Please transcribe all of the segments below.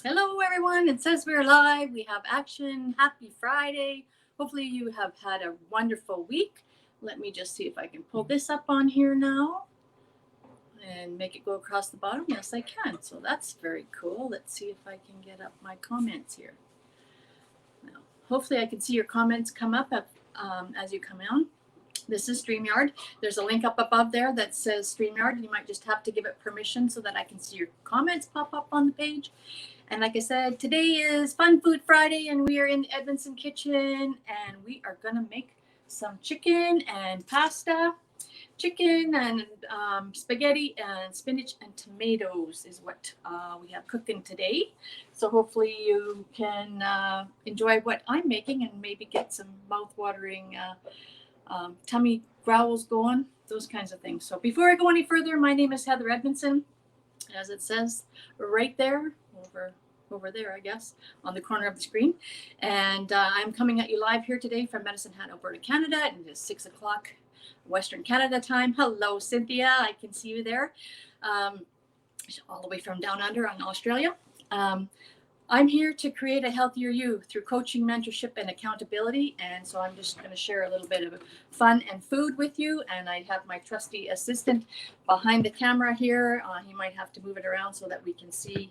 Hello, everyone. It says we're live. We have action. Happy Friday. Hopefully, you have had a wonderful week. Let me just see if I can pull this up on here now and make it go across the bottom. Yes, I can. So that's very cool. Let's see if I can get up my comments here. Now, hopefully, I can see your comments come up as you come on. This is StreamYard. There's a link up above there that says StreamYard. You might just have to give it permission so that I can see your comments pop up on the page. And like I said, today is Fun Food Friday, and we are in the Edmundson kitchen, and we are gonna make some chicken and pasta. Chicken and spaghetti and spinach and tomatoes is what we have cooking today. So hopefully you can enjoy what I'm making and maybe get some mouth-watering tummy growls going, those kinds of things. So before I go any further, my name is Heather Edmundson, as it says right there, over there, I guess, on the corner of the screen. And I'm coming at you live here today from Medicine Hat, Alberta, Canada. And it is 6 o'clock Western Canada time. Hello, Cynthia. I can see you there. All the way from down under on Australia. I'm here to create a healthier you through coaching, mentorship, and accountability. And so I'm just going to share a little bit of fun and food with you. And I have my trusty assistant behind the camera here. He might have to move it around so that we can see,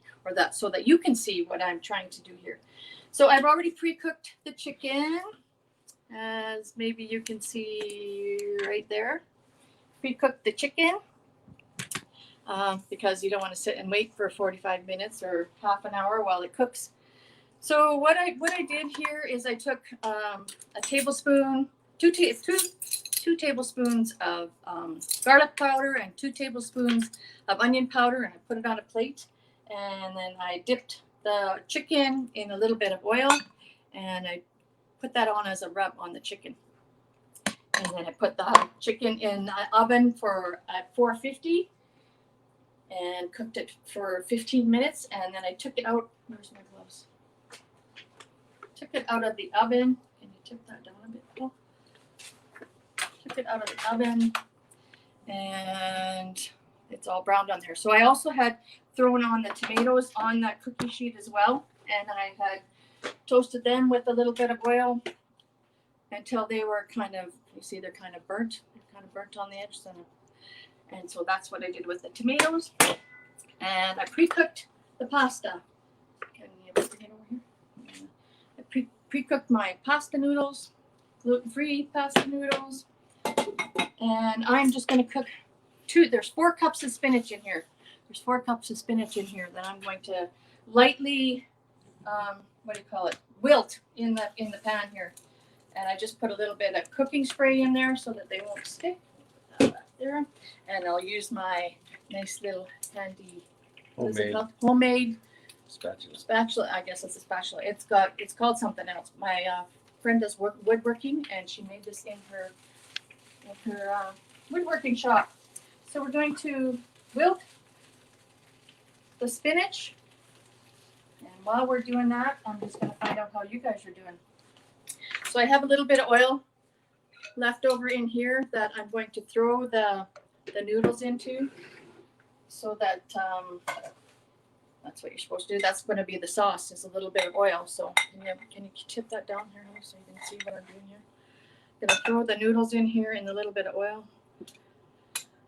so that you can see what I'm trying to do here. So I've already pre-cooked the chicken, as maybe you can see right there. Pre-cooked the chicken. Because you don't want to sit and wait for 45 minutes or half an hour while it cooks. So what I did here is I took a tablespoon, two tablespoons of garlic powder and 2 tablespoons of onion powder, and I put it on a plate. And then I dipped the chicken in a little bit of oil, and I put that on as a rub on the chicken. And then I put the chicken in the oven at 450. And cooked it for 15 minutes, and then I took it out. Where's my gloves? Took it out of the oven. Can you tip that down a bit, Paul? Took it out of the oven, and it's all browned on there. So I also had thrown on the tomatoes on that cookie sheet as well, and I had toasted them with a little bit of oil until they were kind of, you see, they're kind of burnt. They're kind of burnt on the edge. And so that's what I did with the tomatoes. And I pre-cooked the pasta. Can you bring it over here? I pre-cooked my pasta noodles, gluten-free pasta noodles. And I'm just going to cook there's 4 cups of spinach in here. There's 4 cups of spinach in here that I'm going to lightly, wilt in the pan here. And I just put a little bit of cooking spray in there so that they won't stick. There, and I'll use my nice little handy homemade spatula. I guess it's a spatula. It's called something else. My friend does woodworking, and she made this in her woodworking shop. So we're going to wilt the spinach, and while we're doing that, I'm just going to find out how you guys are doing. So I have a little bit of oil left over in here that I'm going to throw the noodles into, so that that's what you're supposed to do. That's going to be the sauce, is a little bit of oil. So can you tip that down here so you can see what I'm doing here? I'm going to throw the noodles in here in a little bit of oil,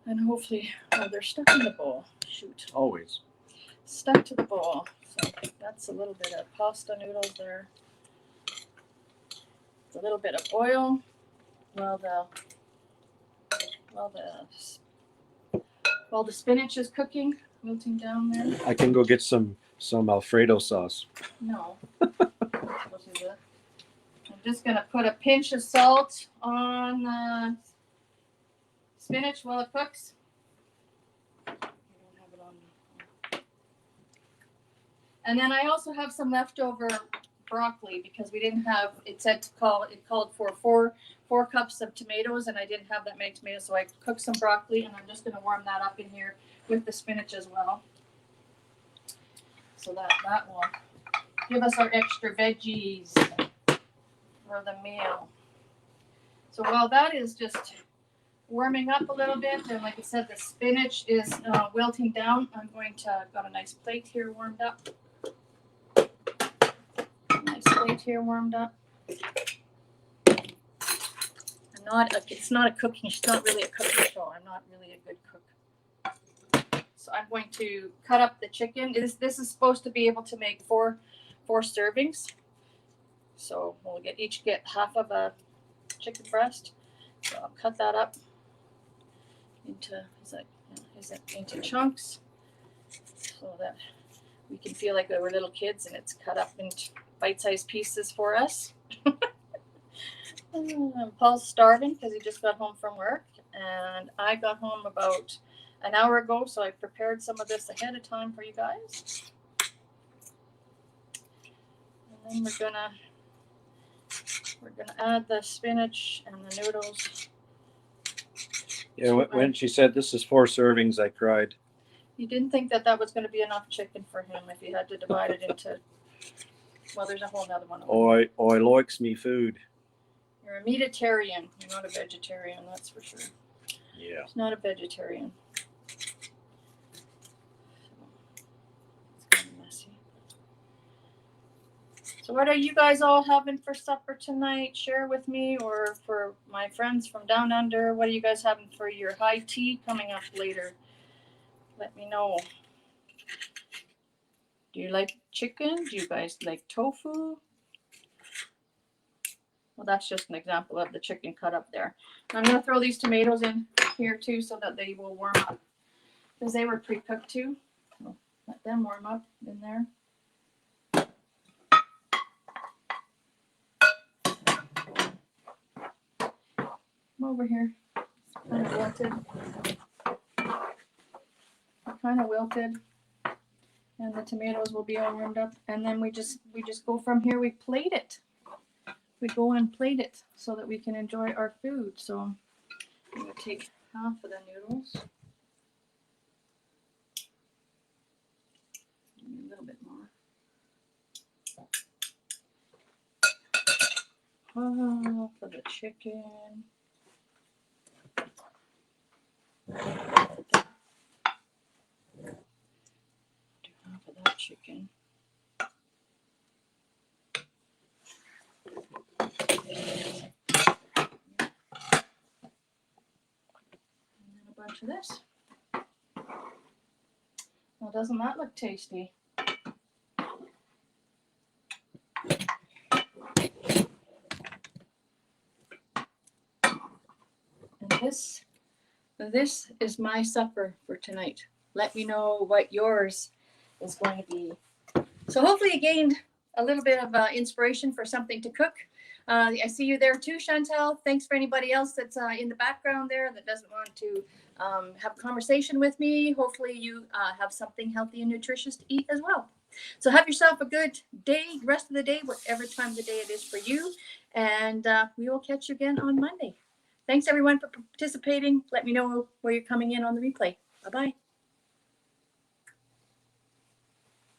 and hopefully, they're stuck in the bowl. Shoot. Always. Stuck to the bowl. So that's a little bit of pasta noodles there. It's a little bit of oil. While the spinach is cooking, wilting down there. I can go get some Alfredo sauce. No. I'm just going to put a pinch of salt on the spinach while it cooks. I don't have it on. And then I also have some leftover broccoli, because we didn't have, it called for four cups of tomatoes, and I didn't have that many tomatoes, so I cooked some broccoli, and I'm just going to warm that up in here with the spinach as well, so that will give us our extra veggies for the meal. So while that is just warming up a little bit, and like I said, the spinach is wilting down, got a nice plate here warmed up. plate here warmed up. It's not really a cooking show. I'm not really a good cook. So I'm going to cut up the chicken. This is supposed to be able to make four servings. So we'll each get half of a chicken breast. So I'll cut that up into into chunks so that we can feel like we were little kids and it's cut up into bite-sized pieces for us. Paul's starving because he just got home from work, and I got home about an hour ago, so I prepared some of this ahead of time for you guys. And then we're gonna add the spinach and the noodles. Yeah, when she said this is 4 servings, I cried. You didn't think that was going to be enough chicken for him if you had to divide it into. Well, there's a whole nother one. I likes me food. You're a meatitarian. You're not a vegetarian, that's for sure. Yeah. He's not a vegetarian. It's kind of messy. So what are you guys all having for supper tonight? Share with me, or for my friends from down under. What are you guys having for your high tea coming up later? Let me know. Do you like chicken? Do you guys like tofu? Well, that's just an example of the chicken cut up there. I'm going to throw these tomatoes in here too so that they will warm up, because they were pre-cooked too. So let them warm up in there. Come over here. It's kind of wilted. Kind of wilted. And the tomatoes will be all warmed up. And then we just go from here. We plate it. We go and plate it so that we can enjoy our food. So I'm going to take half of the noodles. A little bit more. Half of the chicken. Do half of that chicken. Bunch of this. Well, doesn't that look tasty? And this is my supper for tonight. Let me know what yours is going to be. So hopefully you gained a little bit of inspiration for something to cook. I see you there too, Chantel. Thanks for anybody else that's in the background there that doesn't want to have a conversation with me. Hopefully you have something healthy and nutritious to eat as well. So have yourself a good day, rest of the day, whatever time of the day it is for you. And we will catch you again on Monday. Thanks everyone for participating. Let me know where you're coming in on the replay. Bye-bye.